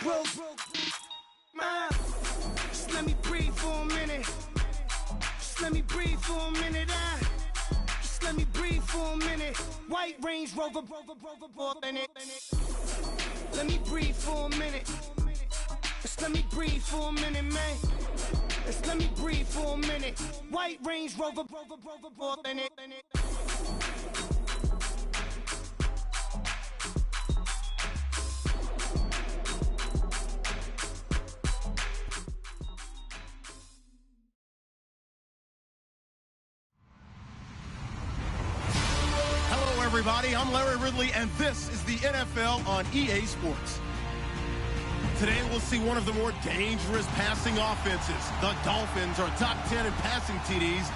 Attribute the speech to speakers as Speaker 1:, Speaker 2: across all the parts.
Speaker 1: broke. Just let me breathe for a minute. Just let me breathe for a minute. Just let me breathe for a minute. White Range Rover, in it. Let me breathe for a minute. Just let me breathe for a minute, man. Just let me breathe for a minute. White Range Rover, in it.
Speaker 2: Everybody, I'm Larry Ridley, and this is the NFL on EA Sports. Today, we'll see one of the more dangerous passing offenses. The Dolphins are top 10 in passing TDs.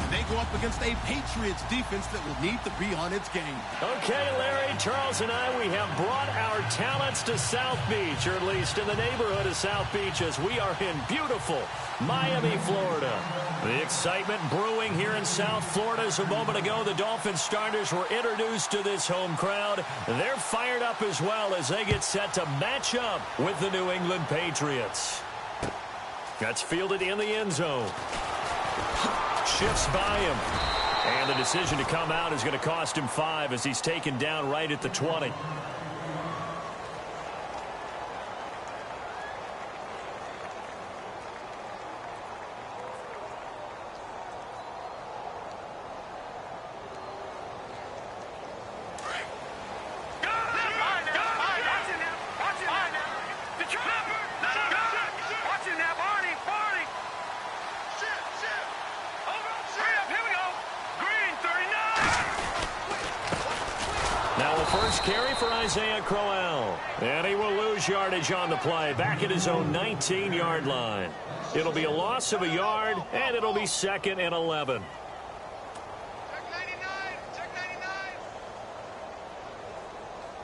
Speaker 2: They go up against a Patriots defense that will need to be on its game.
Speaker 3: Okay, Larry, Charles and we have brought our talents to South Beach, or at least in the neighborhood of South Beach, as we are in beautiful Miami, Florida. The excitement brewing here in South Florida as a moment ago the Dolphins starters were introduced to this home crowd. They're fired up as well as they get set to match up with the New England Patriots. That's fielded in the end zone. Shifts by him. And the decision to come out is going to cost him 5 as he's taken down right at the 20. Carry for Isaiah Crowell. And he will lose yardage on the play. Back at his own 19-yard line. It'll be a loss of a yard, and it'll be 2nd and 11.
Speaker 4: Check 99. Check 99.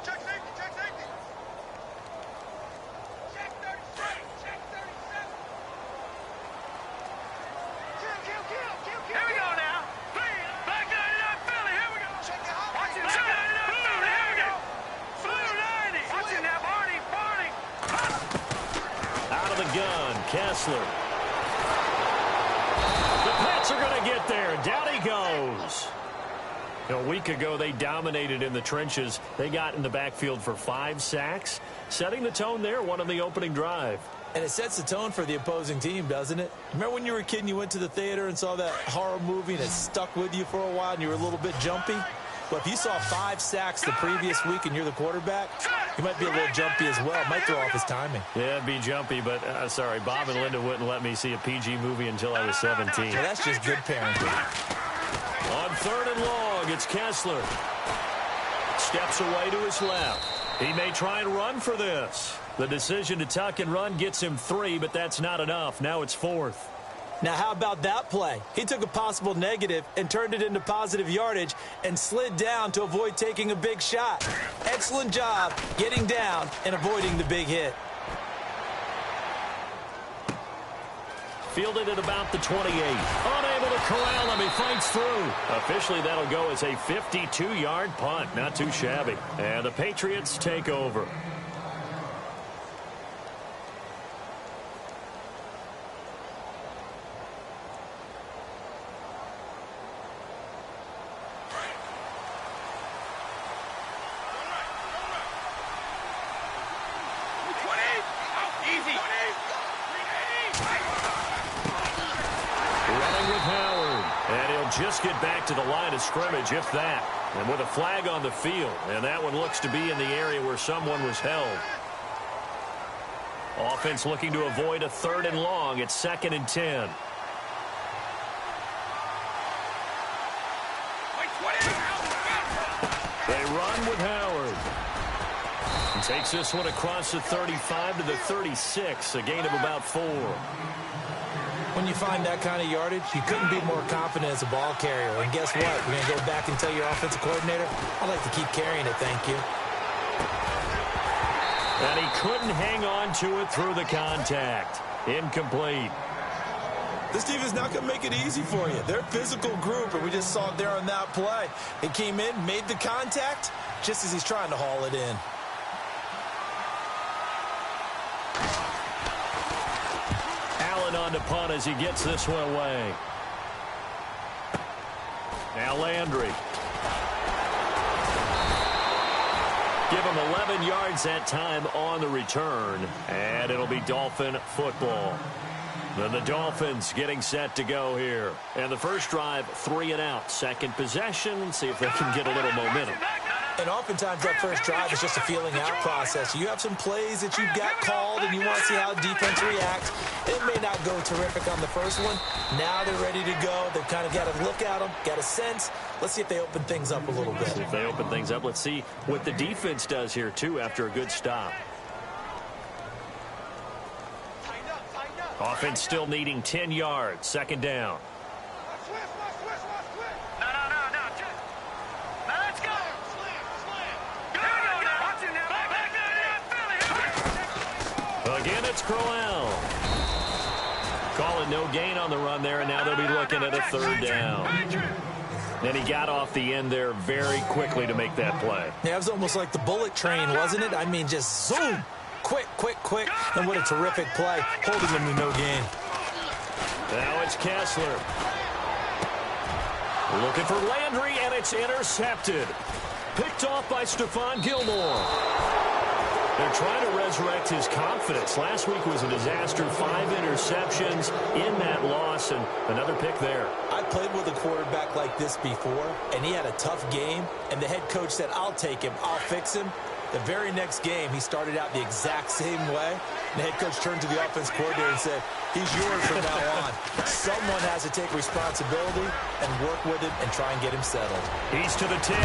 Speaker 4: Check safety. Check safety. Check 37. Check 37. Kill. Here we go now. Black 99 Philly. Here we go. Check the hot. Watch it. Check 99 Philly. Here we go. Blue 90. Watch it now. Barney.
Speaker 3: Out of the gun, Kessler. The Pats are going to get there. Down he goes. A week ago, they dominated in the trenches. They got in the backfield for 5 sacks, setting the tone there, one on the opening drive.
Speaker 5: And it sets the tone for the opposing team, doesn't it? Remember when you were a kid and you went to the theater and saw that horror movie and it stuck with you for a while and you were a little bit jumpy? Well, if you saw 5 sacks the previous week and you're the quarterback, you might be a little jumpy as well. Might throw off his timing.
Speaker 3: Yeah, it'd be jumpy, but sorry, Bob and Linda wouldn't let me see a PG movie until I was 17.
Speaker 5: Well, that's just good parenting.
Speaker 3: On 3rd and long, it's Kessler. Steps away to his left. He may try and run for this. The decision to tuck and run gets him 3, but that's not enough. Now it's 4th.
Speaker 5: Now, how about that play? He took a possible negative and turned it into positive yardage and slid down to avoid taking a big shot. Excellent job getting down and avoiding the big hit.
Speaker 3: Fielded at about the 28. Unable to corral him. He fights through. Officially, that'll go as a 52-yard punt. Not too shabby. And the Patriots take over. Just get back to the line of scrimmage, if that. And with a flag on the field. And that one looks to be in the area where someone was held. Offense looking to avoid a 3rd and long. It's 2nd and 10. They run with Howard. He takes this one across the 35 to the 36. A gain of about 4.
Speaker 5: When you find that kind of yardage, you couldn't be more confident as a ball carrier. And guess what? We're going to go back and tell your offensive coordinator, I'd like to keep carrying it, thank you.
Speaker 3: And he couldn't hang on to it through the contact. Incomplete.
Speaker 5: This team is not going to make it easy for you. They're a physical group, and we just saw it there on that play. He came in, made the contact, just as he's trying to haul it in.
Speaker 3: calling on to punt as he gets this one away. Now Landry. Give him 11 yards that time on the return, and it'll be Dolphin football. Then the Dolphins getting set to go here. And the first drive, 3 and out. Second possession, see if they can get a little momentum.
Speaker 5: And oftentimes that first drive is just a feeling out process. You have some plays that you've got called and you want to see how defense reacts. It may not go terrific on the first one. Now they're ready to go. They've kind of got to look at them, got a sense. Let's see if they open things up a little bit.
Speaker 3: If they open things up, let's see what the defense does here, too, after a good stop. Offense still needing 10 yards. Second down. Again, it's Crowell. Call it no gain on the run there, and now they'll be looking at a third down. Then he got off the end there very quickly to make that play.
Speaker 5: Yeah, it was almost like the bullet train, wasn't it? I mean, just zoom. Quick, quick, quick. And what a terrific play, holding them to no gain.
Speaker 3: Now it's Kessler. Looking for Landry, and it's intercepted. Picked off by Stephon Gilmore. They're trying to resurrect his confidence. Last week was a disaster. 5 interceptions in that loss, and another pick there.
Speaker 5: I played with a quarterback like this before, and he had a tough game, and the head coach said, I'll take him, I'll fix him. The very next game, he started out the exact same way. The head coach turned to the offense coordinator and said, he's yours from now on. Someone has to take responsibility and work with him and try and get him settled.
Speaker 3: He's to the 10.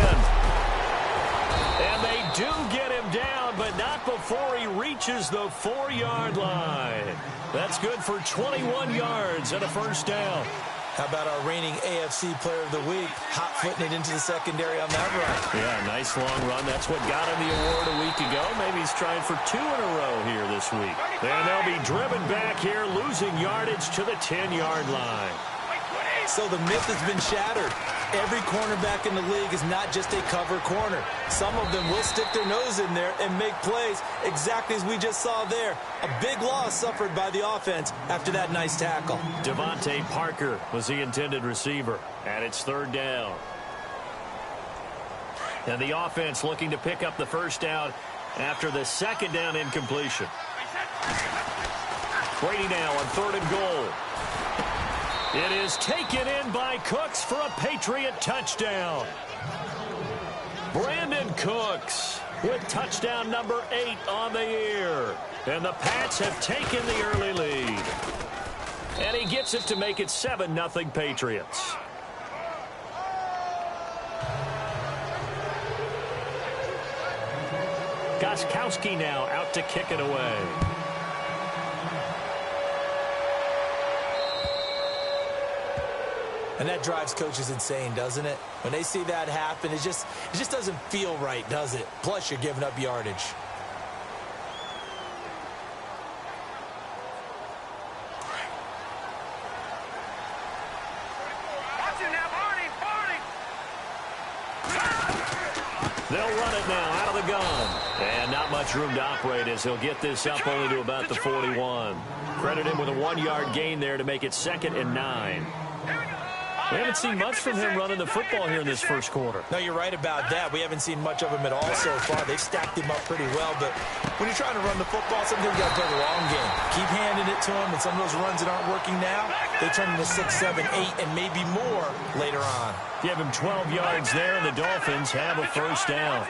Speaker 3: And they do get him down, but not before he reaches the 4-yard line. That's good for 21 yards and a first down.
Speaker 5: How about our reigning AFC Player of the Week, hot-footing it into the secondary on that run?
Speaker 3: Yeah, nice long run. That's what got him the award a week ago. Maybe he's trying for 2 in a row here this week. And they'll be driven back here, losing yardage to the 10-yard line.
Speaker 5: So the myth has been shattered. Every cornerback in the league is not just a cover corner. Some of them will stick their nose in there and make plays exactly as we just saw there. A big loss suffered by the offense after that nice tackle.
Speaker 3: Devontae Parker was the intended receiver, and it's third down. And the offense looking to pick up the first down after the second down incompletion. Brady now on 3rd and goal. It is taken in by Cooks for a Patriot touchdown. Brandon Cooks with touchdown number 8 on the year. And the Pats have taken the early lead. And he gets it to make it 7-0 Patriots. Gostkowski now out to kick it away.
Speaker 5: And that drives coaches insane, doesn't it? When they see that happen, it just doesn't feel right, does it? Plus, you're giving up yardage.
Speaker 3: They'll run it now out of the gun. And not much room to operate as he'll get this up only to about the 41. Credit him with a 1-yard gain there to make it 2nd and 9. We haven't seen much from him running the football here in this first quarter.
Speaker 5: No, you're right about that. We haven't seen much of him at all so far. They've stacked him up pretty well, but when you're trying to run the football, sometimes you got to play the long game. Keep handing it to him, and some of those runs that aren't working now, they turn into 6, 7, 8, and maybe more later on.
Speaker 3: Give him 12 yards there, and the Dolphins have a first down.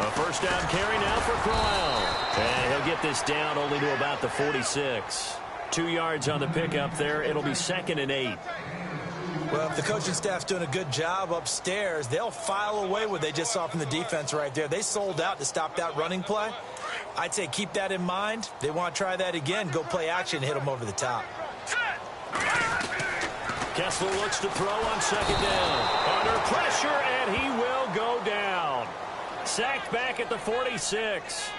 Speaker 3: A first down carry now for Crowell. And he'll get this down only to about the 46. 2 yards on the pickup there. It'll be 2nd and 8.
Speaker 5: Well, if the coaching staff's doing a good job upstairs, they'll file away what they just saw from the defense right there. They sold out to stop that running play. I'd say keep that in mind. They want to try that again. Go play action and hit them over the top.
Speaker 3: Kessler looks to throw on 2nd down. Under pressure, and he will go down. Sacked back at the 46.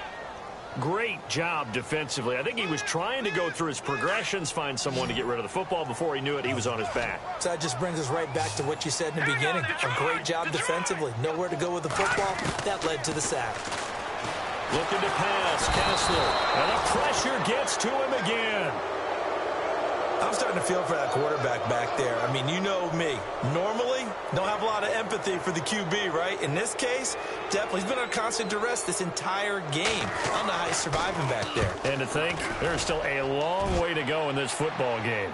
Speaker 3: Great job defensively. I think he was trying to go through his progressions, find someone to get rid of the football. Before he knew it, he was on his back.
Speaker 5: So that just brings us right back to what you said in the beginning. A great job defensively. Nowhere to go with the football. That led to the sack.
Speaker 3: Looking to pass. Kessler. And the pressure gets to him again.
Speaker 5: I'm starting to feel for that quarterback back there. I mean, you know me. Normally, don't have a lot of empathy for the QB, right? In this case, definitely. He's been on constant duress this entire game. I don't know how he's surviving back there.
Speaker 3: And to think, there's still a long way to go in this football game.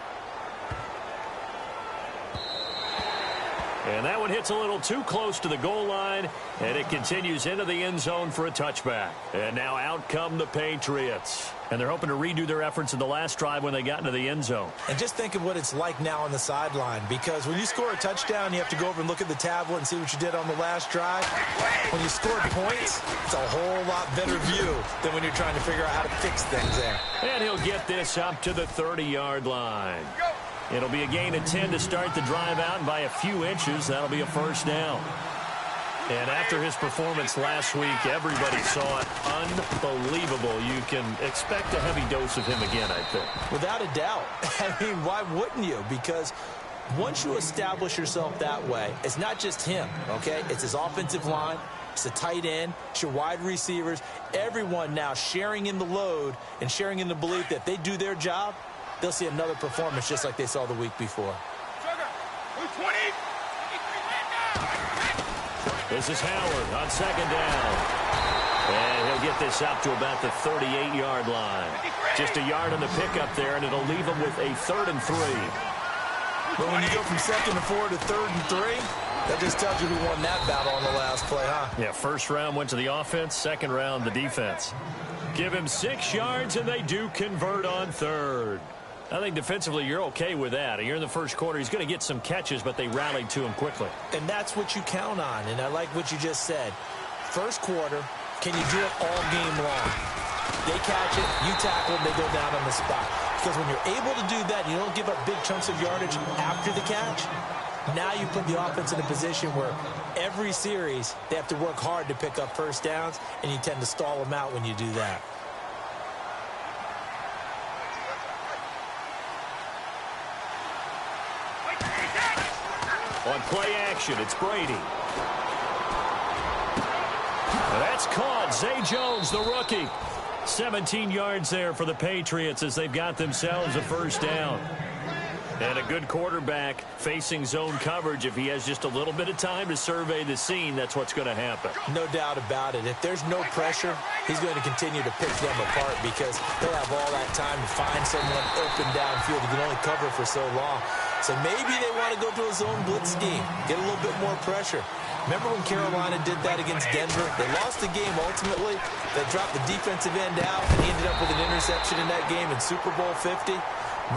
Speaker 3: And that one hits a little too close to the goal line, and it continues into the end zone for a touchback. And now out come the Patriots. And they're hoping to redo their efforts in the last drive when they got into the end zone.
Speaker 5: And just think of what it's like now on the sideline, because when you score a touchdown, you have to go over and look at the tablet and see what you did on the last drive. When you scored points, it's a whole lot better view than when you're trying to figure out how to fix things there.
Speaker 3: And he'll get this up to the 30-yard line. It'll be a gain of 10 to start the drive out, and by a few inches, that'll be a first down. And after his performance last week, everybody saw it. Unbelievable. You can expect a heavy dose of him again, I think.
Speaker 5: Without a doubt. I mean, why wouldn't you? Because once you establish yourself that way, it's not just him, okay? It's his offensive line. It's the tight end. It's your wide receivers. Everyone now sharing in the load and sharing in the belief that they do their job, they'll see another performance just like they saw the week before.
Speaker 3: This is Howard on second down. And he'll get this up to about the 38-yard line. Just a yard on the pickup there, and it'll leave him with a 3rd and 3.
Speaker 5: But when you go from 2nd and 4 to 3rd and 3, that just tells you who won that battle on the last play, huh?
Speaker 3: Yeah, first round went to the offense, second round the defense. Give him 6 yards, and they do convert on 3rd. I think defensively you're okay with that. Here in the first quarter, he's going to get some catches, but they rallied to him quickly.
Speaker 5: And that's what you count on, and I like what you just said. First quarter, can you do it all game long? They catch it, you tackle them, they go down on the spot. Because when you're able to do that, you don't give up big chunks of yardage after the catch. Now you put the offense in a position where every series they have to work hard to pick up first downs, and you tend to stall them out when you do that.
Speaker 3: On play action, it's Brady. That's caught. Zay Jones, the rookie. 17 yards there for the Patriots as they've got themselves a first down. And a good quarterback facing zone coverage. If he has just a little bit of time to survey the scene, that's what's going to happen.
Speaker 5: No doubt about it. If there's no pressure, he's going to continue to pick them apart because they'll have all that time to find someone open downfield. He can only cover for so long. So maybe they want to go to a zone blitz scheme, get a little bit more pressure. Remember when Carolina did that against Denver? They lost the game ultimately. They dropped the defensive end out, and he ended up with an interception in that game in Super Bowl 50.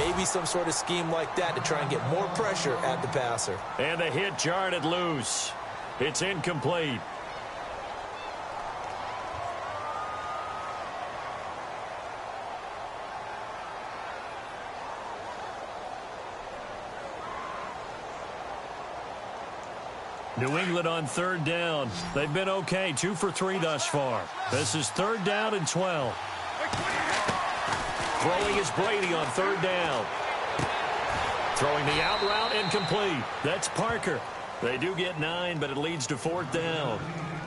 Speaker 5: Maybe some sort of scheme like that to try and get more pressure at the passer.
Speaker 3: And the hit jarred loose. It's incomplete. New England on 3rd down. They've been okay, 2 for 3 thus far. This is 3rd down and 12. Throwing is Brady on 3rd down. Throwing the out route, incomplete. That's Parker. They do get 9, but it leads to 4th down.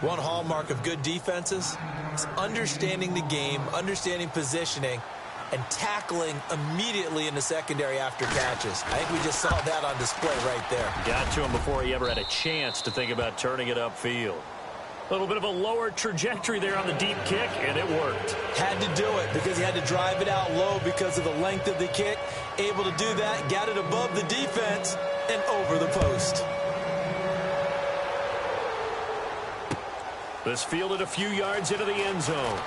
Speaker 5: One hallmark of good defenses is understanding the game, understanding positioning, and tackling immediately in the secondary after catches. I think we just saw that on display right there.
Speaker 3: Got to him before he ever had a chance to think about turning it upfield. A little bit of a lower trajectory there on the deep kick, and it worked.
Speaker 5: Had to do it because he had to drive it out low because of the length of the kick. Able to do that, got it above the defense and over the post.
Speaker 3: This fielded a few yards into the end zone.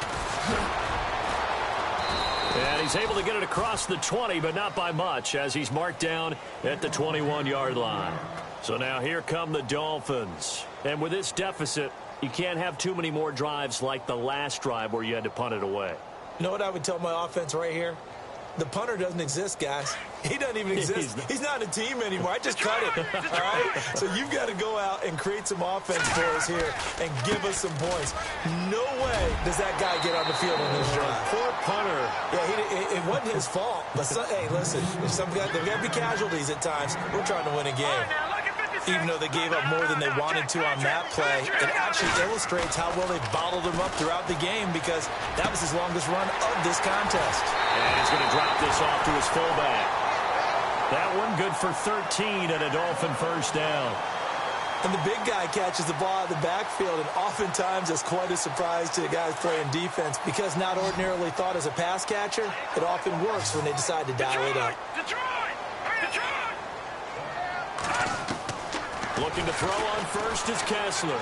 Speaker 3: And he's able to get it across the 20, but not by much, as he's marked down at the 21-yard line. So now here come the Dolphins. And with this deficit, you can't have too many more drives like the last drive where you had to punt it away.
Speaker 5: You know what I would tell my offense right here? The punter doesn't exist, guys. He doesn't even exist. He's not a team anymore. I just cut it, all right? So you've got to go out and create some offense for us here and give us some points. No way does that guy get on the field on this drive.
Speaker 3: Poor punter.
Speaker 5: Yeah, it wasn't his fault. But hey, listen, there's got to be casualties at times. We're trying to win a game.
Speaker 4: Now look at 57.
Speaker 5: Even though they gave up more than they wanted to on that play, it actually illustrates how well they bottled them up throughout the game because that was his longest run of this contest.
Speaker 3: And he's going to drop this off to his fullback. That one good for 13 and a Dolphin first down.
Speaker 5: And the big guy catches the ball out of the backfield, and oftentimes it's quite a surprise to the guys playing defense because not ordinarily thought as a pass catcher, it often works when they decide to dial it up.
Speaker 3: Looking to throw on first is Kessler.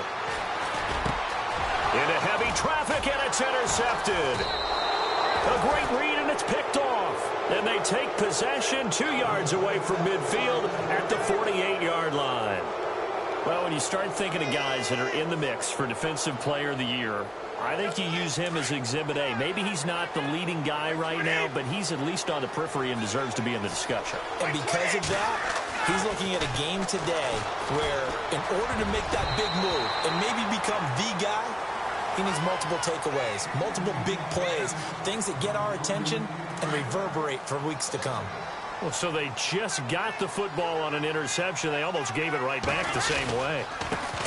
Speaker 3: Into heavy traffic, and it's intercepted. A great read, and it's picked off. And they take possession 2 yards away from midfield at the 48-yard line. Well, when you start thinking of guys that are in the mix for Defensive Player of the Year, I think you use him as Exhibit A. Maybe he's not the leading guy right now, but he's at least on the periphery and deserves to be in the discussion.
Speaker 5: And because of that, he's looking at a game today where in order to make that big move and maybe become the guy, he needs multiple takeaways, multiple big plays, things that get our attention and reverberate for weeks to come.
Speaker 3: Well, so they just got the football on an interception. They almost gave it right back the same way.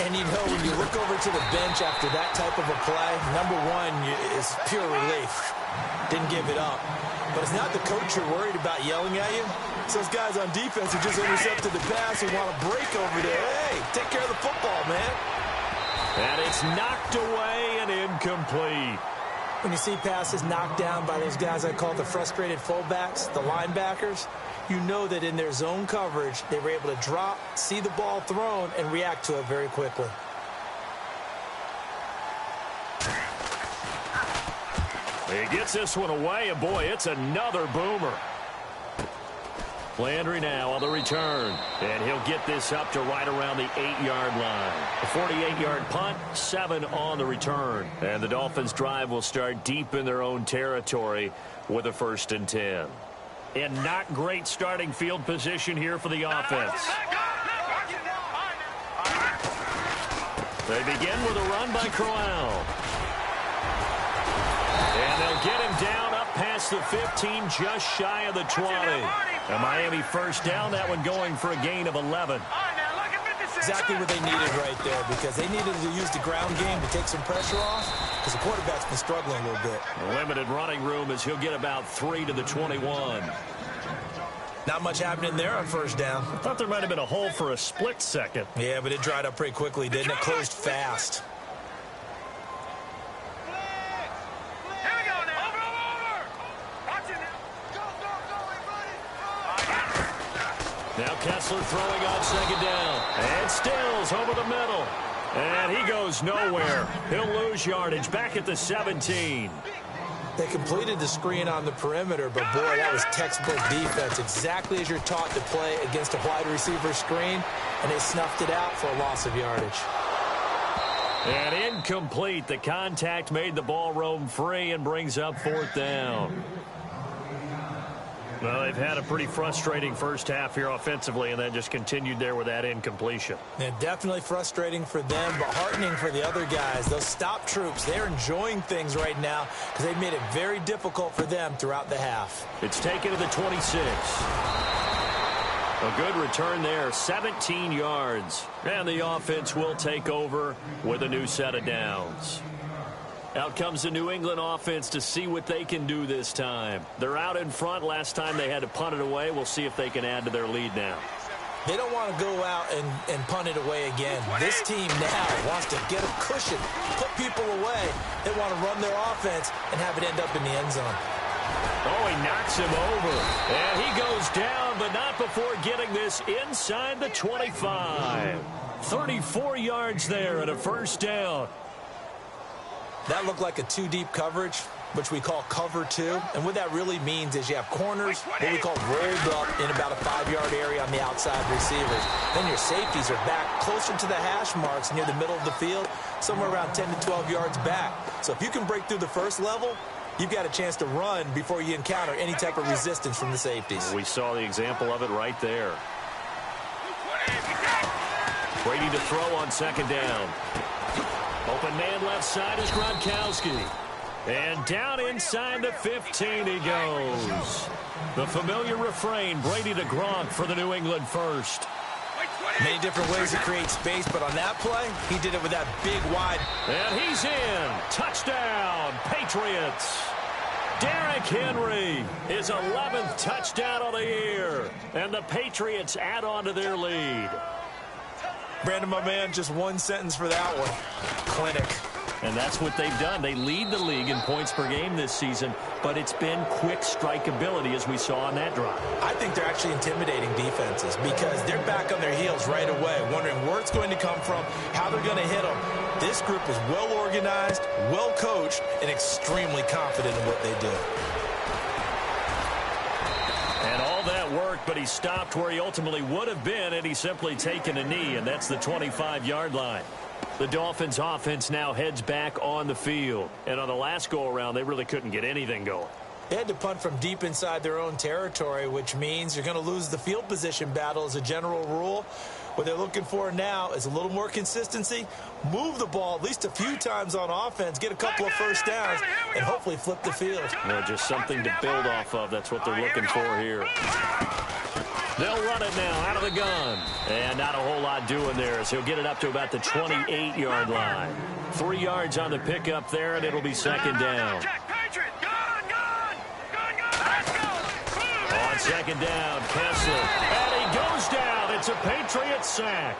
Speaker 5: And, you know, when you look over to the bench after that type of a play, number one is pure relief. Didn't give it up. But it's not the coach you're worried about yelling at you. It's those guys on defense who just intercepted the pass who want to break over there. Hey, take care of the football, man.
Speaker 3: And it's knocked away and incomplete.
Speaker 5: When you see passes knocked down by those guys I call the frustrated fullbacks, the linebackers, you know that in their zone coverage, they were able to drop, see the ball thrown, and react to it very quickly.
Speaker 3: He gets this one away, and boy, it's another boomer. Landry now on the return, and he'll get this up to right around the 8-yard line. A 48-yard punt, 7 on the return. And the Dolphins' drive will start deep in their own territory with a 1st and 10. And not great starting field position here for the offense. They begin with a run by Crowell. And they'll get him down up past the 15, just shy of the 20. A Miami first down, that one going for a gain of 11.
Speaker 5: Exactly what they needed right there because they needed to use the ground game to take some pressure off because the quarterback's been struggling a little bit.
Speaker 3: Limited running room as he'll get about 3 to the 21.
Speaker 5: Not much happening there on first down.
Speaker 3: I thought there might have been a hole for a split second.
Speaker 5: Yeah, but it dried up pretty quickly, didn't it? Closed fast.
Speaker 3: Now Kessler throwing on second down. And Stills over the middle. And he goes nowhere. He'll lose yardage back at the 17.
Speaker 5: They completed the screen on the perimeter, but boy, that was textbook defense. Exactly as you're taught to play against a wide receiver screen, and they snuffed it out for a loss of yardage.
Speaker 3: And incomplete. The contact made the ball roam free and brings up 4th down. Well, they've had a pretty frustrating first half here offensively, and then just continued there with that incompletion.
Speaker 5: Yeah, definitely frustrating for them, but heartening for the other guys. Those stop troops, they're enjoying things right now because they've made it very difficult for them throughout the half.
Speaker 3: It's taken to the 26. A good return there, 17 yards. And the offense will take over with a new set of downs. Out comes the New England offense to see what they can do this time. They're out in front. Last time they had to punt it away. We'll see if they can add to their lead now.
Speaker 5: They don't want to go out and punt it away again. This team now wants to get a cushion, put people away. They want to run their offense and have it end up in the end zone.
Speaker 3: Oh, he knocks him over. And he goes down, but not before getting this inside the 25. 34 yards there and a first down.
Speaker 5: That looked like a 2-deep coverage, which we call cover 2. And what that really means is you have corners, what we call rolled up in about a 5-yard area on the outside receivers. Then your safeties are back closer to the hash marks near the middle of the field, somewhere around 10 to 12 yards back. So if you can break through the first level, you've got a chance to run before you encounter any type of resistance from the safeties.
Speaker 3: We saw the example of it right there. Brady to throw on second down. Open man left side is Gronkowski. And down inside the 15 he goes. The familiar refrain, Brady to Gronk for the New England first.
Speaker 5: Many different ways to create space, but on that play, he did it with that big, wide.
Speaker 3: And he's in. Touchdown, Patriots. Derrick Henry, his 11th touchdown of the year. And the Patriots add on to their lead.
Speaker 5: Brandon, my man, just one sentence for that one. Clinic.
Speaker 3: And that's what they've done. They lead the league in points per game this season, but it's been quick strike ability as we saw on that drive.
Speaker 5: I think they're actually intimidating defenses because they're back on their heels right away, wondering where it's going to come from, how they're going to hit them. This group is well organized, well coached, and extremely confident in what they do.
Speaker 3: And all that work, but he stopped where he ultimately would have been had he simply taken a knee, and that's the 25-yard line. The Dolphins' offense now heads back on the field. And on the last go-around, they really couldn't get anything going.
Speaker 5: They had to punt from deep inside their own territory, which means you're going to lose the field position battle as a general rule. What they're looking for now is a little more consistency, move the ball at least a few times on offense, get a couple of first downs, and hopefully flip the field.
Speaker 3: Well, just something to build off of. That's what they're looking for here. They'll run it now out of the gun. And not a whole lot doing there as he'll get it up to about the 28-yard line. 3 yards on the pickup there, and it'll be second down. On second down, Kessler. And he goes down. It's a Patriots sack.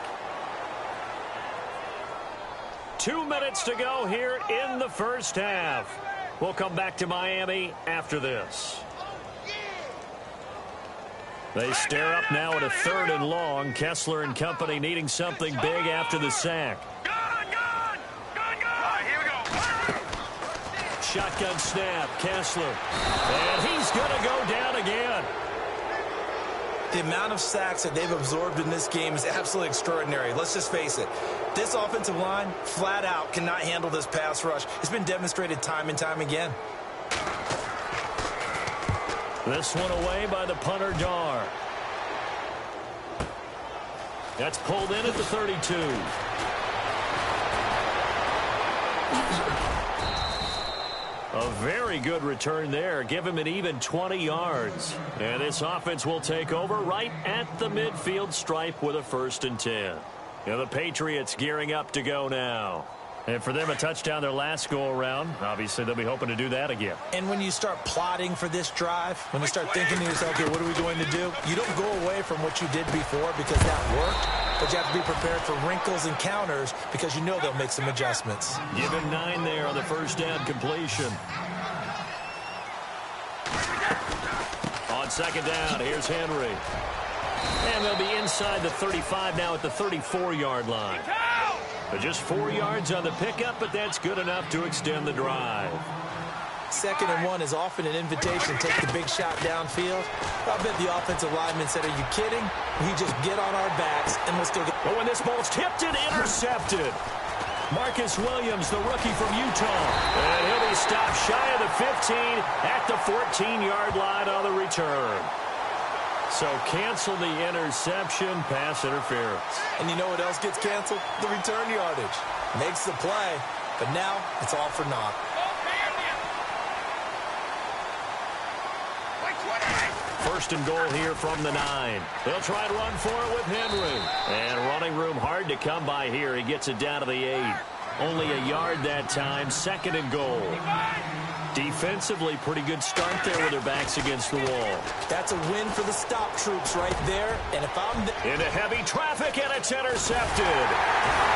Speaker 3: 2 minutes to go here in the first half. We'll come back to Miami after this. They stare up now at a 3rd and long. Kessler and company needing something big after the sack.
Speaker 4: Here we go.
Speaker 3: Shotgun snap, Kessler. And he's going to go down again.
Speaker 5: The amount of sacks that they've absorbed in this game is absolutely extraordinary. Let's just face it. This offensive line, flat out, cannot handle this pass rush. It's been demonstrated time and time again.
Speaker 3: This one away by the punter, Dar. That's pulled in at the 32. A very good return there. Give him an even 20 yards. And this offense will take over right at the midfield stripe with a 1st and 10. And the Patriots gearing up to go now. And for them, a touchdown their last go-around. Obviously, they'll be hoping to do that again.
Speaker 5: And when you start plotting for this drive, when you start thinking to yourself, okay, what are we going to do? You don't go away from what you did before because that worked, but you have to be prepared for wrinkles and counters because you know they'll make some adjustments.
Speaker 3: Give him 9 there on the first down completion. On second down, here's Henry. And they'll be inside the 35 now at the 34-yard line. Just 4 yards on the pickup, but that's good enough to extend the drive.
Speaker 5: 2nd and 1 is often an invitation to take the big shot downfield. I bet the offensive lineman said, are you kidding? We just get on our backs and we'll still get...
Speaker 3: But when this ball's tipped and intercepted. Marcus Williams, the rookie from Utah. And he'll be stopped shy of the 15 at the 14-yard line on the return. So cancel the interception, pass interference.
Speaker 5: And you know what else gets canceled? The return yardage. Makes the play, but now it's all for naught.
Speaker 3: 1st and goal here from the 9. They'll try to run for it with Henry. And running room hard to come by here. He gets it down to the 8. Only a yard that time. 2nd and goal. Defensively, pretty good start there with their backs against the wall.
Speaker 5: That's a win for the stop troops right there. And if I'm...
Speaker 3: Into heavy traffic, and it's intercepted.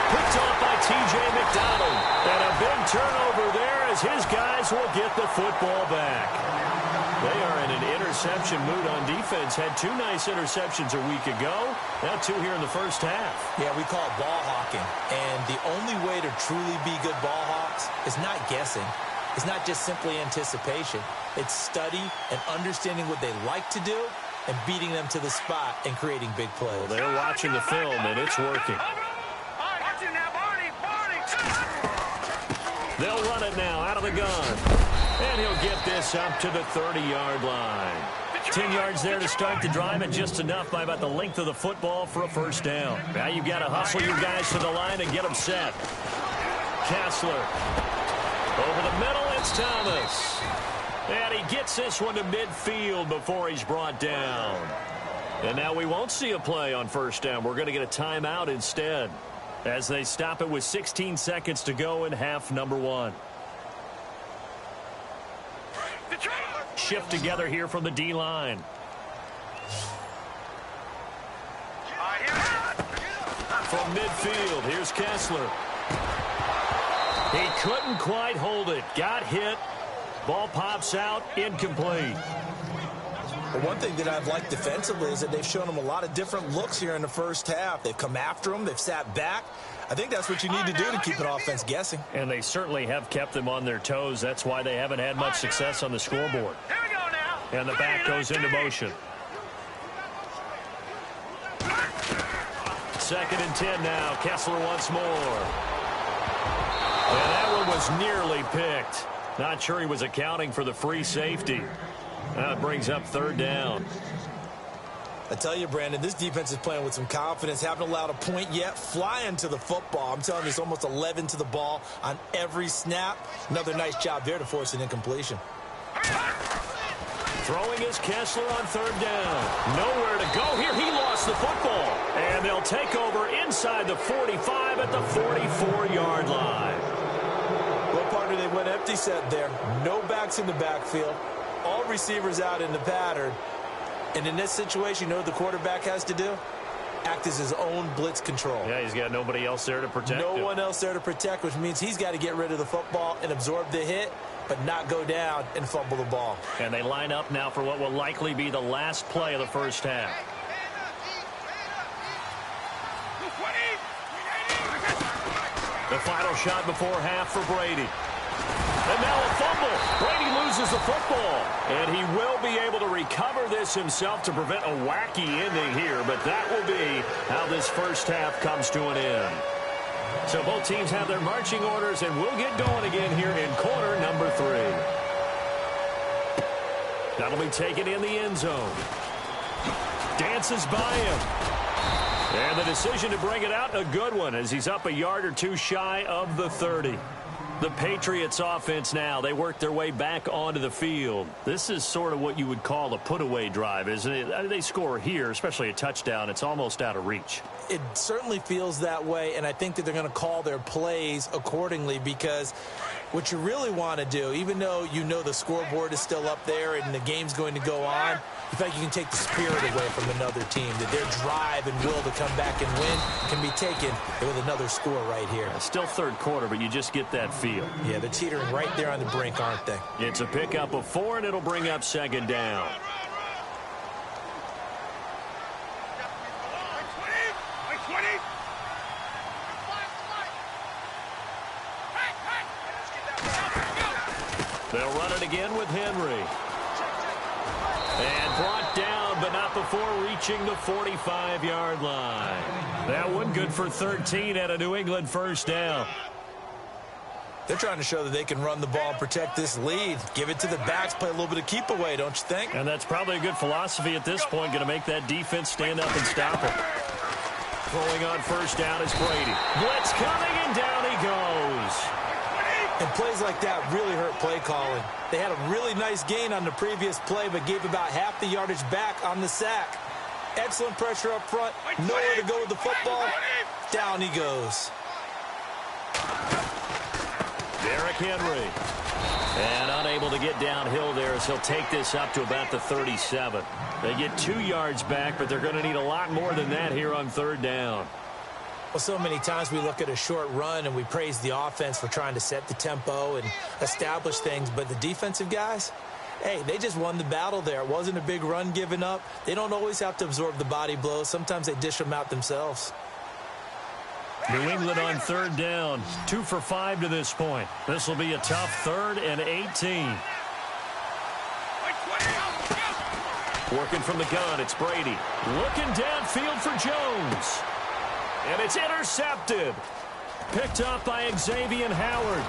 Speaker 3: Picked off by T.J. McDonald. And a big turnover there as his guys will get the football back. They are in an interception mood on defense. Had 2 nice interceptions a week ago. Now 2 here in the first half.
Speaker 5: Yeah, we call it ball hawking. And the only way to truly be good ball hawks is not guessing. It's not just simply anticipation. It's study and understanding what they like to do and beating them to the spot and creating big plays.
Speaker 3: Well, they're watching the film, and it's working. They'll run it now out of the gun. And he'll get this up to the 30-yard line. 10 yards there to start the drive, and just enough by about the length of the football for a 1st down. Now you've got to hustle your guys to the line and get them set. Kessler. Over the middle, it's Thomas. And he gets this one to midfield before he's brought down. And now we won't see a play on first down. We're going to get a timeout instead as they stop it with 16 seconds to go in half number 1. Shift together here from the D-line. From midfield, here's Kessler. He couldn't quite hold it. Got hit. Ball pops out. Incomplete.
Speaker 5: Well, one thing that I've liked defensively is that they've shown him a lot of different looks here in the first half. They've come after him. They've sat back. I think that's what you need to do to keep an offense guessing.
Speaker 3: And they certainly have kept them on their toes. That's why they haven't had much success on the scoreboard.
Speaker 4: Here we go now.
Speaker 3: And the back goes into motion. 2nd and 10 now. Kessler once more. And that one was nearly picked. Not sure he was accounting for the free safety. Now it brings up 3rd down.
Speaker 5: I tell you, Brandon, this defense is playing with some confidence. Haven't allowed a point yet. Flying to the football. I'm telling you, it's almost 11 to the ball on every snap. Another nice job there to force an incompletion.
Speaker 3: Throwing is Kessler on 3rd down. Nowhere to go here. He lost the football. And they'll take over inside the 45 at the 44-yard line.
Speaker 5: Well, partner, they went empty set there. No backs in the backfield. All receivers out in the pattern. And in this situation, you know what the quarterback has to do? Act as his own blitz control.
Speaker 3: Yeah, he's got nobody else there to protect him.
Speaker 5: No one else there to protect, which means he's got to get rid of the football and absorb the hit, but not go down and fumble the ball. And
Speaker 3: they line up now for what will likely be the last play of the first half. The final shot before half for Brady. And now a fumble. Brady loses the football. And he will be able to recover this himself to prevent a wacky ending here. But that will be how this first half comes to an end. So both teams have their marching orders, and we'll get going again here in quarter number 3. That'll be taken in the end zone. Dances by him. And the decision to bring it out, a good one, as he's up a yard or two shy of the 30. The Patriots offense now, they work their way back onto the field. This is sort of what you would call a put-away drive, isn't it? I mean, they score here, especially a touchdown. It's almost out of reach.
Speaker 5: It certainly feels that way, and I think that they're going to call their plays accordingly, because what you really want to do, even though you know the scoreboard is still up there and the game's going to go on, you feel like you can take the spirit away from another team, that their drive and will to come back and win can be taken with another score right here.
Speaker 3: Still 3rd quarter, but you just get that feel.
Speaker 5: Yeah, they're teetering right there on the brink, aren't they?
Speaker 3: It's a pickup of 4, and it'll bring up 2nd down. They'll run it again with Henry. And brought down, but not before reaching the 45-yard line. That one good for 13 at a New England first down.
Speaker 5: They're trying to show that they can run the ball and protect this lead. Give it to the backs, play a little bit of keep away, don't you think?
Speaker 3: And that's probably a good philosophy at this point, going to make that defense stand up and stop it. Throwing on first down is Brady. Blitz coming, and down he goes.
Speaker 5: And plays like that really hurt play calling. They had a really nice gain on the previous play, but gave about half the yardage back on the sack. Excellent pressure up front. Nowhere to go with the football. Down he goes.
Speaker 3: Derrick Henry. And unable to get downhill there as he'll take this up to about the 37. They get 2 yards back, but they're going to need a lot more than that here on 3rd down.
Speaker 5: Well, so many times we look at a short run and we praise the offense for trying to set the tempo and establish things, but the defensive guys, hey, they just won the battle there. It wasn't a big run given up. They don't always have to absorb the body blows. Sometimes they dish them out themselves.
Speaker 3: New England on 3rd down, 2 for 5 to this point. This will be a tough 3rd and 18. Working from the gun, it's Brady. Looking downfield for Jones. And it's intercepted. Picked up by Xavier Howard.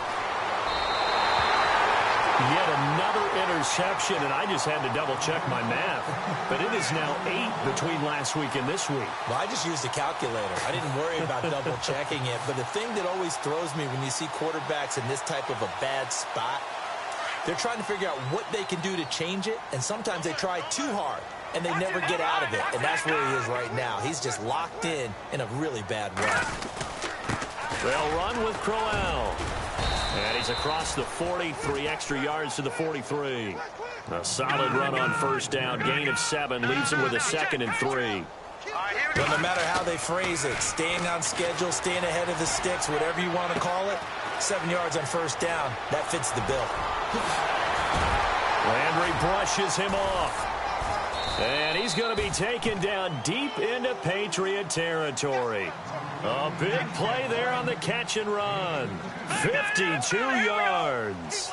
Speaker 3: Yet another interception, and I just had to double-check my math. But it is now 8 between last week and this week.
Speaker 5: Well, I just used a calculator. I didn't worry about double-checking it. But the thing that always throws me when you see quarterbacks in this type of a bad spot, They're trying to figure out what they can do to change it, and sometimes they try too hard, and they never get out of it, and that's where he is right now. He's just locked in a really bad way.
Speaker 3: They'll run with Crowell. And he's across the 40, 3 extra yards to the 43. A solid run on first down, gain of 7, leaves him with a 2nd and 3.
Speaker 5: Well, no matter how they phrase it, staying on schedule, staying ahead of the sticks, whatever you want to call it, 7 yards on first down, that fits the bill.
Speaker 3: Landry brushes him off. And he's going to be taken down deep into Patriot territory. A big play there on the catch and run. 52 yards.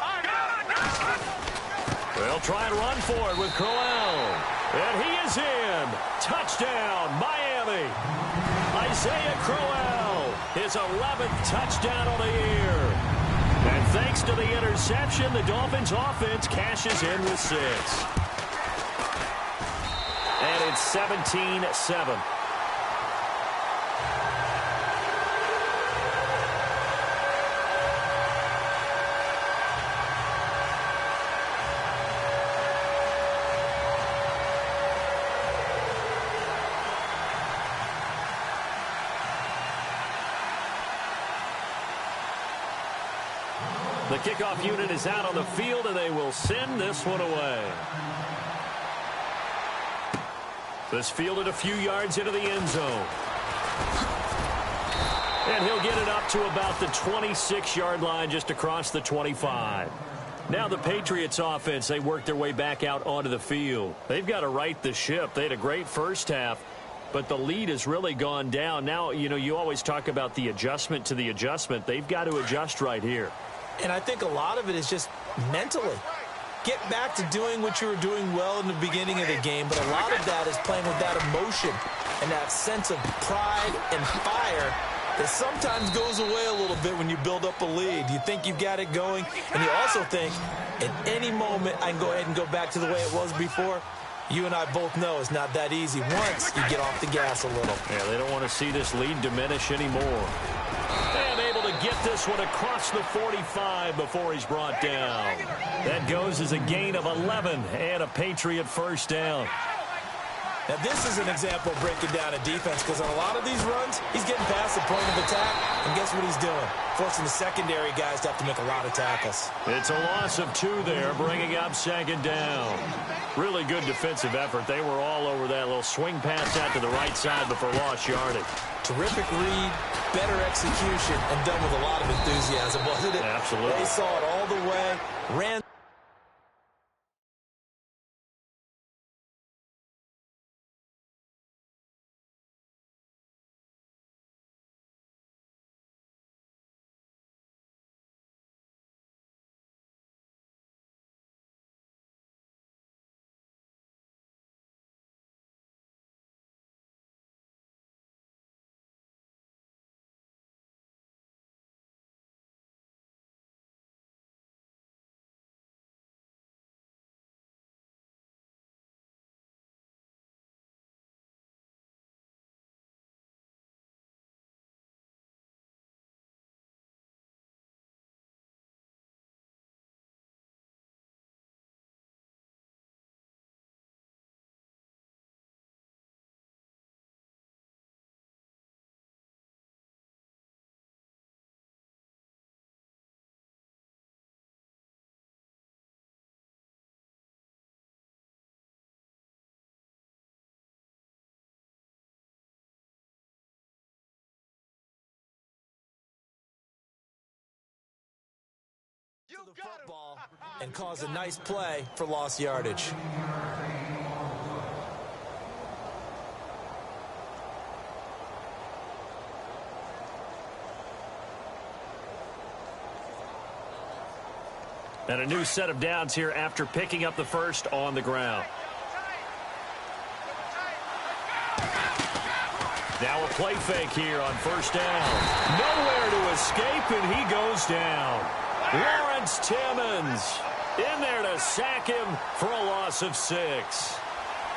Speaker 3: They'll try and run for it with Crowell. And he is in. Touchdown, Miami. Isaiah Crowell, his 11th touchdown of the year. And thanks to the interception, the Dolphins offense cashes in with 6. And it's 17-7. The kickoff unit is out on the field, and they will send this one away. This fielded a few yards into the end zone. And he'll get it up to about the 26-yard line, just across the 25. Now the Patriots offense, they work their way back out onto the field. They've got to right the ship. They had a great first half, but the lead has really gone down. Now, you always talk about the adjustment to the adjustment. They've got to adjust right here.
Speaker 5: And I think a lot of it is just mentally. Get back to doing what you were doing well in the beginning of the game, but a lot of that is playing with that emotion and that sense of pride and fire that sometimes goes away a little bit when you build up a lead. You think you've got it going, and you also think, at any moment, I can go ahead and go back to the way it was before. You and I both know it's not that easy once you get off the gas a little.
Speaker 3: Yeah, they don't want to see this lead diminish anymore. And able to get this one across the 45 before he's brought down. That goes as a gain of 11 and a Patriot first down.
Speaker 5: Now, this is an example of breaking down a defense, because on a lot of these runs, he's getting past the point of attack, and guess what he's doing? Forcing the secondary guys to have to make a lot of tackles.
Speaker 3: It's a loss of 2 there, bringing up 2nd down. Really good defensive effort. They were all over that little swing pass out to the right side before lost yardage.
Speaker 5: Terrific read, better execution, and done with a lot of enthusiasm, wasn't it?
Speaker 3: Absolutely.
Speaker 5: They saw it all the way, ran. To the football and cause a nice play for lost yardage.
Speaker 3: And a new set of downs here after picking up the first on the ground. Now a play fake here on first down. Nowhere to escape, and he goes down. Lawrence Timmons in there to sack him for a loss of 6.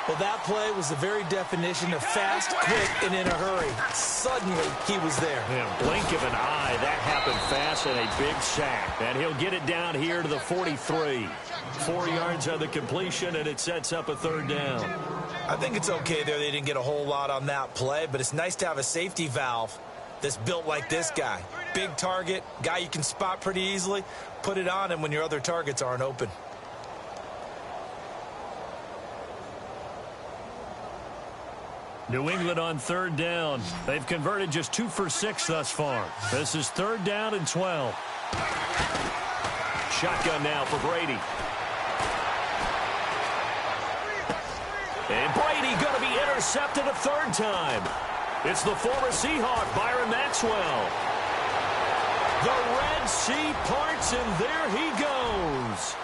Speaker 5: Well, that play was the very definition of fast, quick, and in a hurry. Suddenly, he was there.
Speaker 3: Yeah, blink of an eye. That happened fast and a big sack. And he'll get it down here to the 43. 4 yards on the completion, and it sets up a third down.
Speaker 5: I think it's okay there. They didn't get a whole lot on that play, but it's nice to have a safety valve that's built like this guy. Big target, guy you can spot pretty easily. Put it on him when your other targets aren't open.
Speaker 3: New England on third down. They've converted just 2 for 6 thus far. This is third down and 12. Shotgun now for Brady. And Brady going to be intercepted a third time. It's the former Seahawk, Byron Maxwell. The Red Sea parts, and there he goes.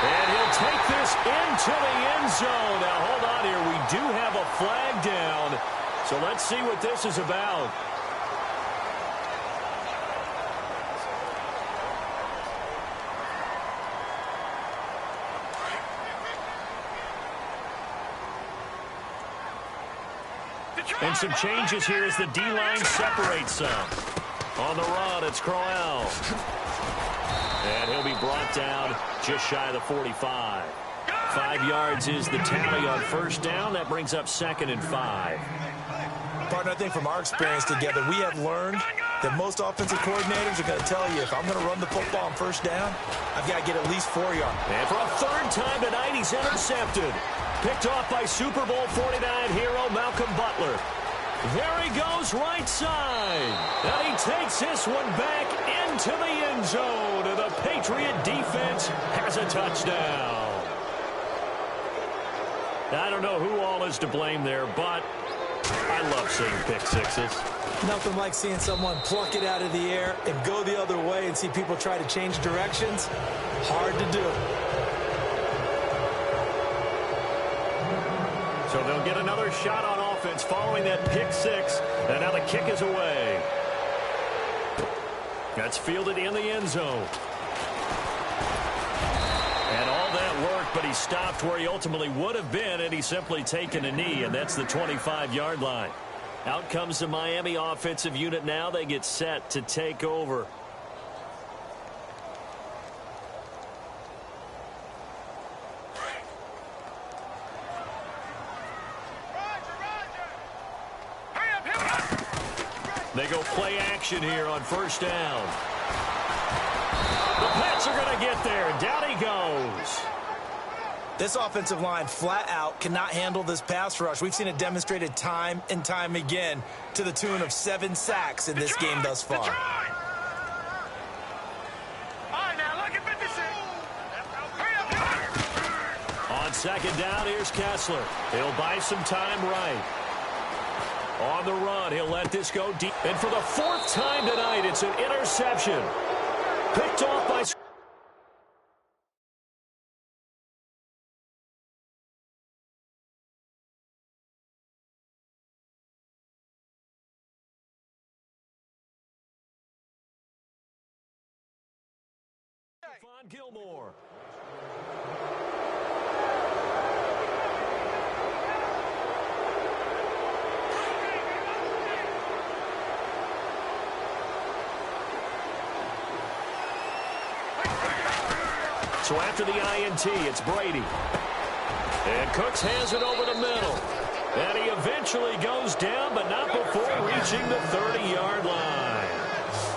Speaker 3: And he'll take this into the end zone. Now, hold on here. We do have a flag down. So let's see what this is about. And some changes here as the D-line separates some. On the run, it's Crowell. And he'll be brought down just shy of the 45. 5 yards is the tally on first down. That brings up 2nd and 5.
Speaker 5: Partner, I think from our experience together, we have learned that most offensive coordinators are going to tell you, if I'm going to run the football on first down, I've got to get at least 4 yards.
Speaker 3: And for a third time tonight, he's intercepted. Picked off by Super Bowl 49 hero Malcolm Butler. There he goes right side. And he takes this one back into the end zone. And the Patriot defense has a touchdown. I don't know who all is to blame there, but I love seeing pick sixes.
Speaker 5: Nothing like seeing someone pluck it out of the air and go the other way and see people try to change directions. Hard to do.
Speaker 3: So they'll get another shot on offense following that pick six. And now the kick is away. That's fielded in the end zone. And all that worked, but he stopped where he ultimately would have been, and he's simply taken a knee, and that's the 25-yard line. Out comes the Miami offensive unit now. They get set to take over. They go play action here on first down. The Pats are going to get there. Down he goes.
Speaker 5: This offensive line flat out cannot handle this pass rush. We've seen it demonstrated time and time again to the tune of 7 sacks in this game thus far.
Speaker 4: All right, now look at 56.
Speaker 3: On second down, here's Kessler. He'll buy some time right. On the run, he'll let this go deep. And for the 4th time tonight, it's an interception. Picked off by... Gilmore. So after the INT, it's Brady. And Cooks has it over the middle. And he eventually goes down, but not before reaching the 30-yard line.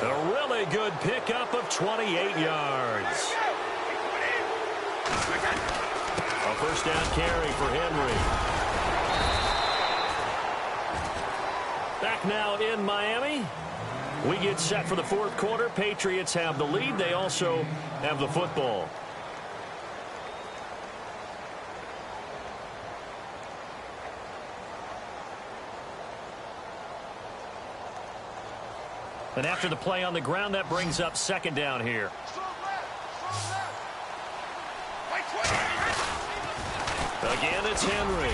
Speaker 3: A really good pickup of 28 yards. A first down carry for Henry. Back now in Miami. We get set for the 4th quarter. Patriots have the lead. They also have the football. And after the play on the ground, that brings up second down here. Again, it's Henry.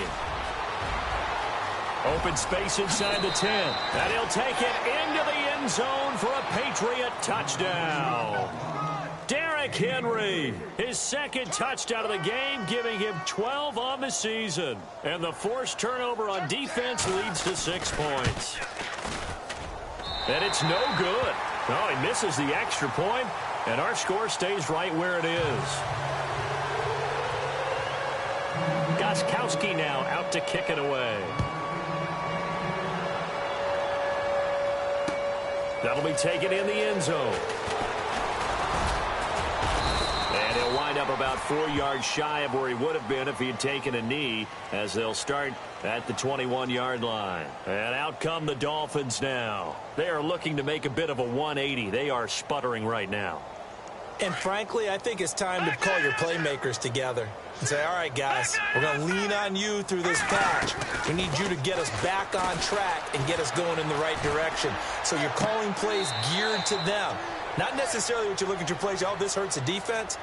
Speaker 3: Open space inside the 10. And he'll take it into the end zone for a Patriot touchdown. Darren Derrick Henry, his second touchdown of the game, giving him 12 on the season. And the forced turnover on defense leads to 6 points. And it's no good. Oh, he misses the extra point, and our score stays right where it is. Gostkowski now out to kick it away. That'll be taken in the end zone. And he'll wind up about 4 yards shy of where he would have been if he had taken a knee, as they'll start at the 21-yard line. And out come the Dolphins now. They are looking to make a bit of a 180. They are sputtering right now.
Speaker 5: And frankly, I think it's time to call your playmakers together and say, all right, guys, we're going to lean on you through this patch. We need you to get us back on track and get us going in the right direction. So you're calling plays geared to them. Not necessarily what you look at your plays, oh, this hurts the defense.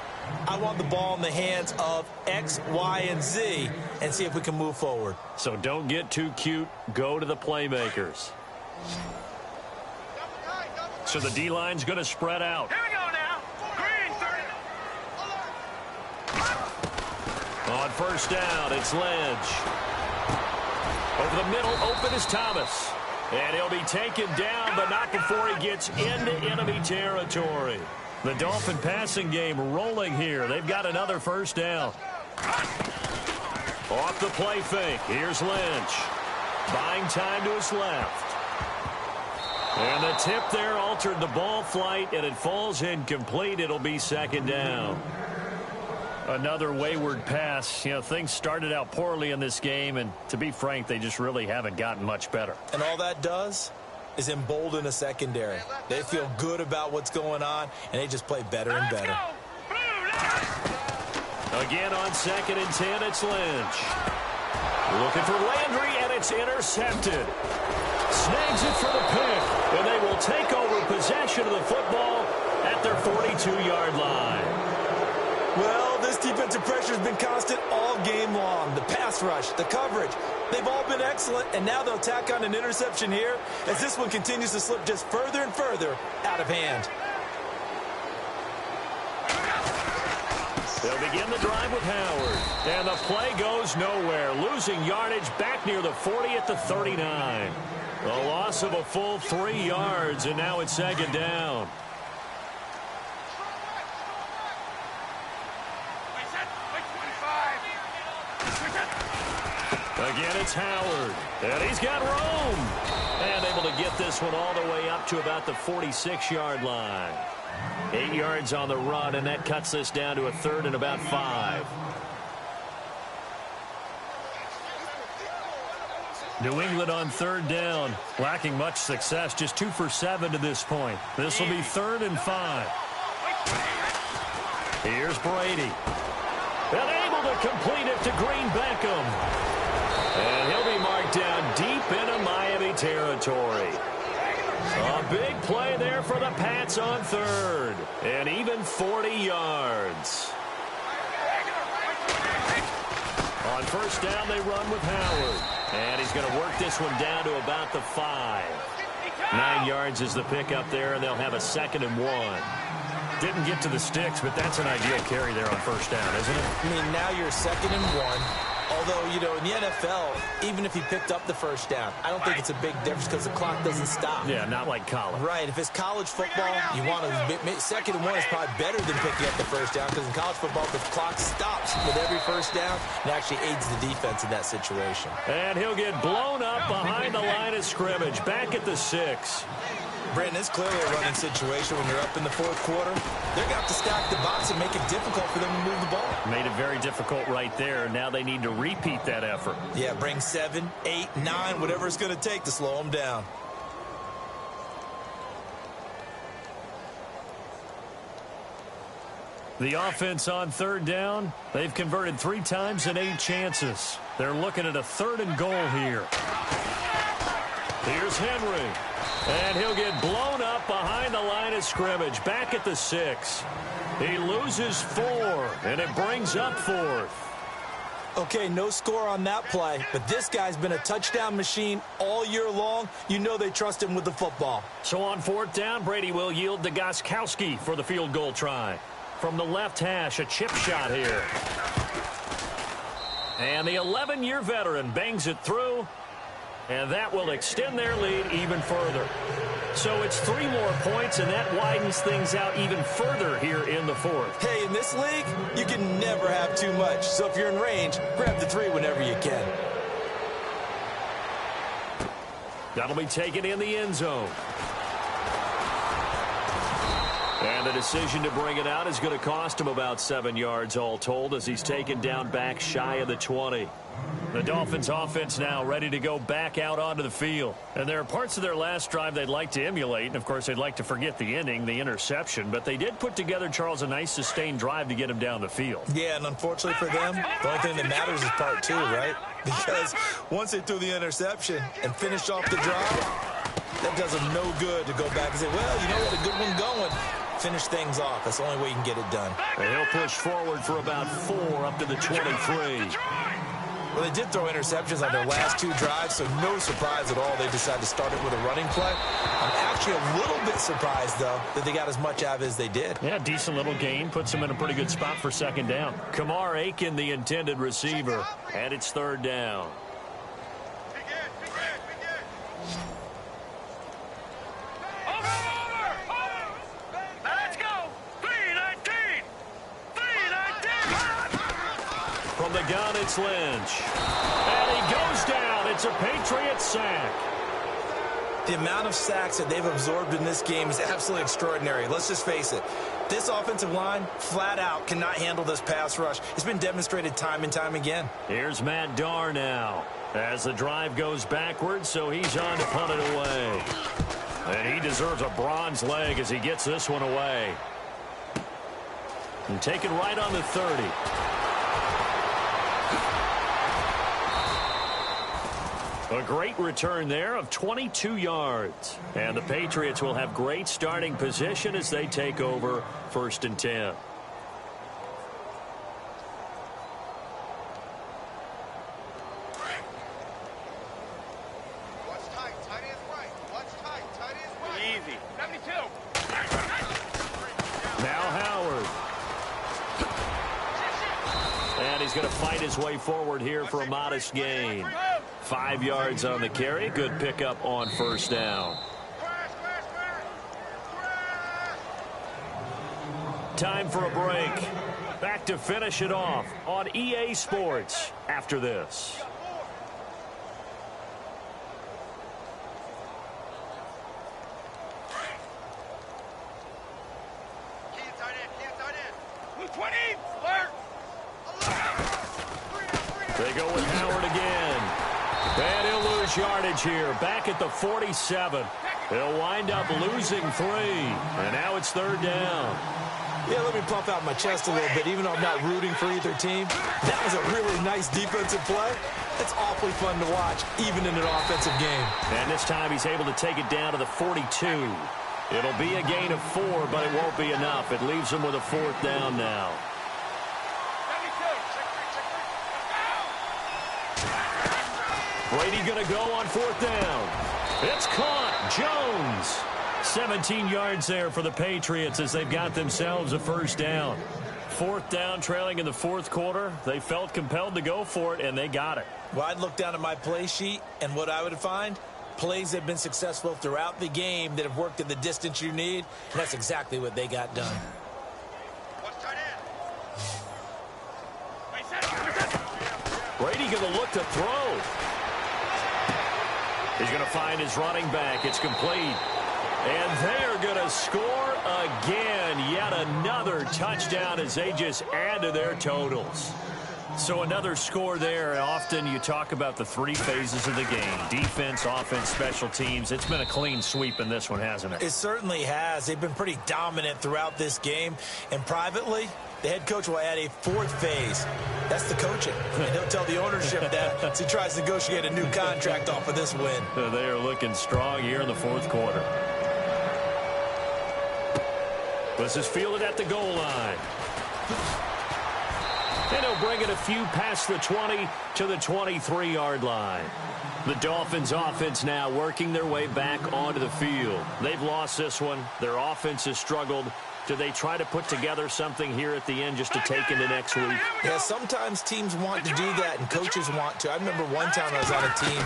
Speaker 5: I want the ball in the hands of X, Y, and Z and see if we can move forward.
Speaker 3: So don't get too cute. Go to the playmakers. So the D-line's going to spread out.
Speaker 4: Here we go now. Green, 30.
Speaker 3: On first down, it's Lynch. Over the middle, open is Thomas. And he'll be taken down, but not before he gets into enemy territory. The Dolphin passing game rolling here. They've got another first down. Off the play fake. Here's Lynch. Buying time to his left. And the tip there altered the ball flight, and it falls incomplete. It'll be second down. Another wayward pass. You know, things started out poorly in this game, and to be frank, they just really haven't gotten much better.
Speaker 5: And all that does is embolden a secondary. They feel good about what's going on, and they just play better and better.
Speaker 3: Again on 2nd and 10, it's Lynch. Looking for Landry, and it's intercepted. Snags it for the pick, and they will take over possession of the football at their 42-yard line.
Speaker 5: Well, this defensive pressure has been constant all game long. The pass rush, the coverage, they've all been excellent, and now they'll tack on an interception here as this one continues to slip just further and further out of hand.
Speaker 3: They'll begin the drive with Howard, and the play goes nowhere, losing yardage back near the 40 at the 39. A loss of a full 3 yards, and now it's second down. Again, it's Howard, and he's got room. And able to get this one all the way up to about the 46-yard line. 8 yards on the run, and that cuts this down to a 3rd and about 5. New England on 3rd down, lacking much success, just 2 for 7 to this point. This will be 3rd and 5. Here's Brady. And able to complete it to Green Beckham. And he'll be marked down deep into Miami territory. A big play there for the Pats on 3rd. And even 40 yards. On first down, they run with Howard. And he's going to work this one down to about the 5. 9 yards is the pickup there, and they'll have a 2nd and 1. Didn't get to the sticks, but that's an ideal carry there on first down, isn't it?
Speaker 5: I mean, now you're 2nd and 1. Although, you know, in the NFL, even if he picked up the first down, I don't think it's a big difference because the clock doesn't stop.
Speaker 3: Yeah, not like college.
Speaker 5: Right. If it's college football, you want to 2nd and 1 is probably better than picking up the first down because in college football, the clock stops with every first down and actually aids the defense in that situation.
Speaker 3: And he'll get blown up behind the line of scrimmage, back at the 6.
Speaker 5: Brandon, it's clearly a running situation when you're up in the 4th quarter. They're going to have to stack the box and make it difficult for them to move the ball.
Speaker 3: Made it very difficult right there. Now they need to repeat that effort.
Speaker 5: Yeah, bring 7, 8, 9, whatever it's going to take to slow them down.
Speaker 3: The offense on 3rd down, they've converted 3 times in 8 chances. They're looking at a 3rd and goal here. Here's Henry. And he'll get blown up behind the line of scrimmage, back at the 6. He loses 4, and it brings up 4th.
Speaker 5: Okay, no score on that play, but this guy's been a touchdown machine all year long. You know they trust him with the football.
Speaker 3: So on 4th down, Brady will yield to Gostkowski for the field goal try. from the left hash, a chip shot here. And the 11-year veteran bangs it through, and that will extend their lead even further. So it's 3 more points, and that widens things out even further here in the fourth.
Speaker 5: Hey, in this league, you can never have too much. So if you're in range, grab the 3 whenever you can.
Speaker 3: That'll be taken in the end zone. And the decision to bring it out is going to cost him about 7 yards all told as he's taken down back shy of the 20. The Dolphins offense now ready to go back out onto the field. And there are parts of their last drive they'd like to emulate. And, of course, they'd like to forget the ending, the interception. But they did put together, Charles, a nice sustained drive to get him down the field.
Speaker 5: Yeah, and unfortunately for them, the only thing that matters is part 2, right? Because once they threw the interception and finished off the drive, that does them no good to go back and say, well, you know what, a good one going. Finish things off. That's the only way you can get it done.
Speaker 3: And he'll push forward for about 4 up to the 23.
Speaker 5: Well, they did throw interceptions on their last 2 drives, so no surprise at all they decided to start it with a running play. I'm actually a little bit surprised, though, that they got as much out of it as they did.
Speaker 3: Yeah, decent little gain. Puts them in a pretty good spot for second down. Kamar Aiken, the intended receiver. And it's third down. From the gun, it's Lynch. And he goes down. It's a Patriots sack.
Speaker 5: The amount of sacks that they've absorbed in this game is absolutely extraordinary. Let's just face it. This offensive line, flat out, cannot handle this pass rush. It's been demonstrated time and time again.
Speaker 3: Here's Matt Darr now as the drive goes backwards, so he's on to punt it away. And he deserves a bronze leg as he gets this one away. And taken right on the 30. A great return there of 22 yards. And the Patriots will have great starting position as they take over 1st and 10.
Speaker 4: What's tight? Tight is right. What's tight? Tight is right. Easy. 72.
Speaker 3: Now Howard. And he's going to fight his way forward here for a modest gain. 5 yards on the carry. Good pickup on 1st down. Time for a break. Back to finish it off on EA Sports after this. They go with Howard again. And he'll lose yardage here. Back at the 47. He'll wind up losing 3. And now it's 3rd down.
Speaker 5: Yeah, let me pump out my chest a little bit, even though I'm not rooting for either team. That was a really nice defensive play. It's awfully fun to watch, even in an offensive game.
Speaker 3: And this time he's able to take it down to the 42. It'll be a gain of 4, but it won't be enough. It leaves him with a 4th down now. Brady going to go on 4th down. It's caught. Jones. 17 yards there for the Patriots as they've got themselves a 1st down. 4th down, trailing in the 4th quarter. They felt compelled to go for it, and they got it.
Speaker 5: Well, I'd look down at my play sheet, and what I would find, plays that have been successful throughout the game that have worked at the distance you need, and that's exactly what they got done.
Speaker 3: Brady going to look to throw. He's going to find his running back. It's complete. And they're going to score again. Yet another touchdown as they just add to their totals. So another score there. Often you talk about the 3 phases of the game. Defense, offense, special teams. It's been a clean sweep in this one, hasn't it?
Speaker 5: It certainly has. They've been pretty dominant throughout this game. And privately, the head coach will add a 4th phase. That's the coaching. And he'll tell the ownership that as he tries to negotiate a new contract off of this win.
Speaker 3: They are looking strong here in the 4th quarter. This is fielded at the goal line. And he'll bring it a few past the 20 to the 23-yard line. The Dolphins offense now working their way back onto the field. They've lost this one. Their offense has struggled. Do they try to put together something here at the end just to take into next week?
Speaker 5: Yeah, sometimes teams want to do that and coaches want to. I remember one time I was on a team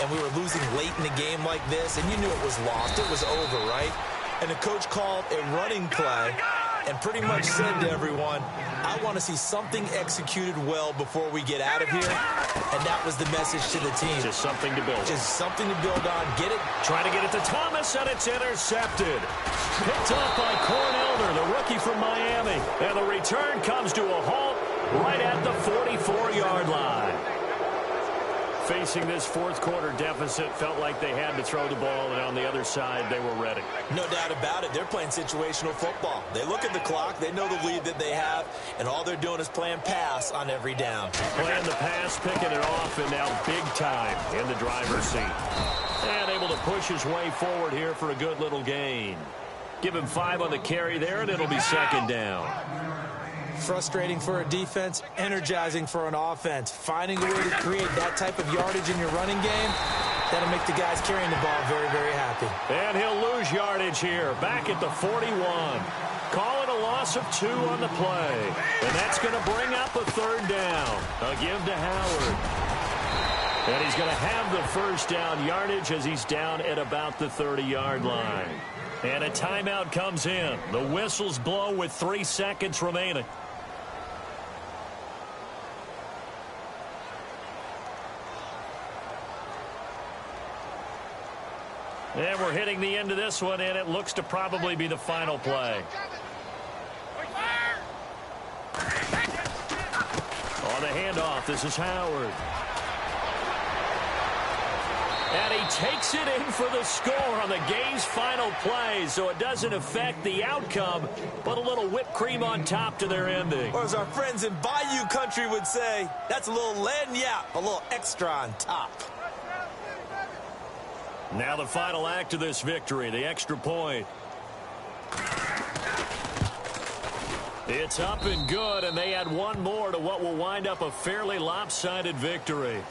Speaker 5: and we were losing late in the game like this, and you knew it was lost. It was over, right? And the coach called a running play and pretty much said to everyone, I want to see something executed well before we get out of here. And that was the message to the team.
Speaker 3: Just something to build on.
Speaker 5: Just something to build on. Get it.
Speaker 3: Trying to get it to Thomas, and it's intercepted. Picked up by Cornelder, the rookie from Miami. And the return comes to a halt right at the 44-yard line. Facing this fourth quarter deficit, felt like they had to throw the ball, and on the other side, they were ready.
Speaker 5: No doubt about it. They're playing situational football. They look at the clock, they know the lead that they have, and all they're doing is playing pass on every down.
Speaker 3: Playing the pass, picking it off, and now big time in the driver's seat. And able to push his way forward here for a good little gain. Give him 5 on the carry there, and it'll be second down.
Speaker 5: Frustrating for a defense, energizing for an offense. Finding a way to create that type of yardage in your running game, that'll make the guys carrying the ball very, very happy.
Speaker 3: And he'll lose yardage here, back at the 41. Call it a loss of 2 on the play. And that's going to bring up a third down. A give to Howard. And he's going to have the first down yardage as he's down at about the 30-yard line. And a timeout comes in. The whistles blow with 3 seconds remaining. And we're hitting the end of this one, and it looks to probably be the final play. On the handoff, this is Howard. And he takes it in for the score on the game's final play, so it doesn't affect the outcome, but a little whipped cream on top to their ending.
Speaker 5: Or as our friends in Bayou Country would say, that's a little lagniappe, a little extra on top.
Speaker 3: Now the final act of this victory, the extra point. It's up and good, and they add one more to what will wind up a fairly lopsided victory.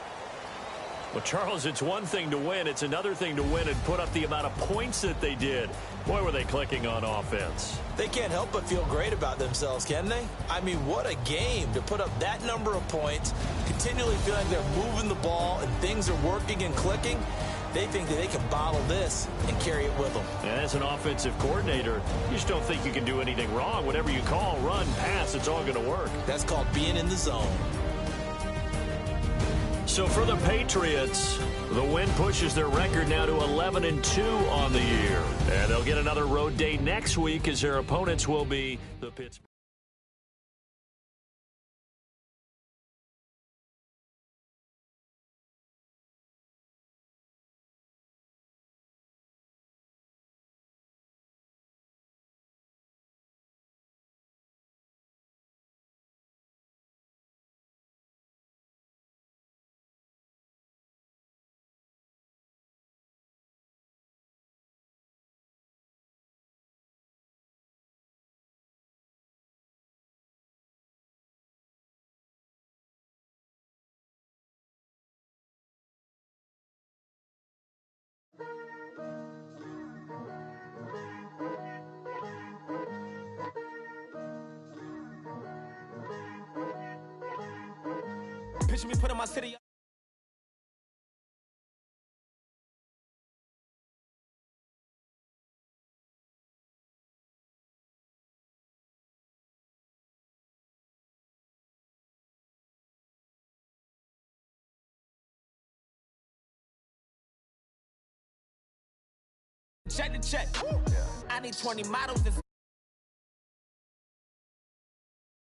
Speaker 3: Well, Charles, it's one thing to win. It's another thing to win and put up the amount of points that they did. Boy, were they clicking on offense.
Speaker 5: They can't help but feel great about themselves, can they? I mean, what a game to put up that number of points, continually feeling they're moving the ball and things are working and clicking. They think that they can bottle this and carry it with them.
Speaker 3: And as an offensive coordinator, you just don't think you can do anything wrong. Whatever you call, run, pass, it's all going to work.
Speaker 5: That's called being in the zone.
Speaker 3: So for the Patriots, the win pushes their record now to 11-2 on the year. And they'll get another road day next week as their opponents will be the Pittsburgh.
Speaker 1: Picture me putting my city. Check the check. I need 20 models that's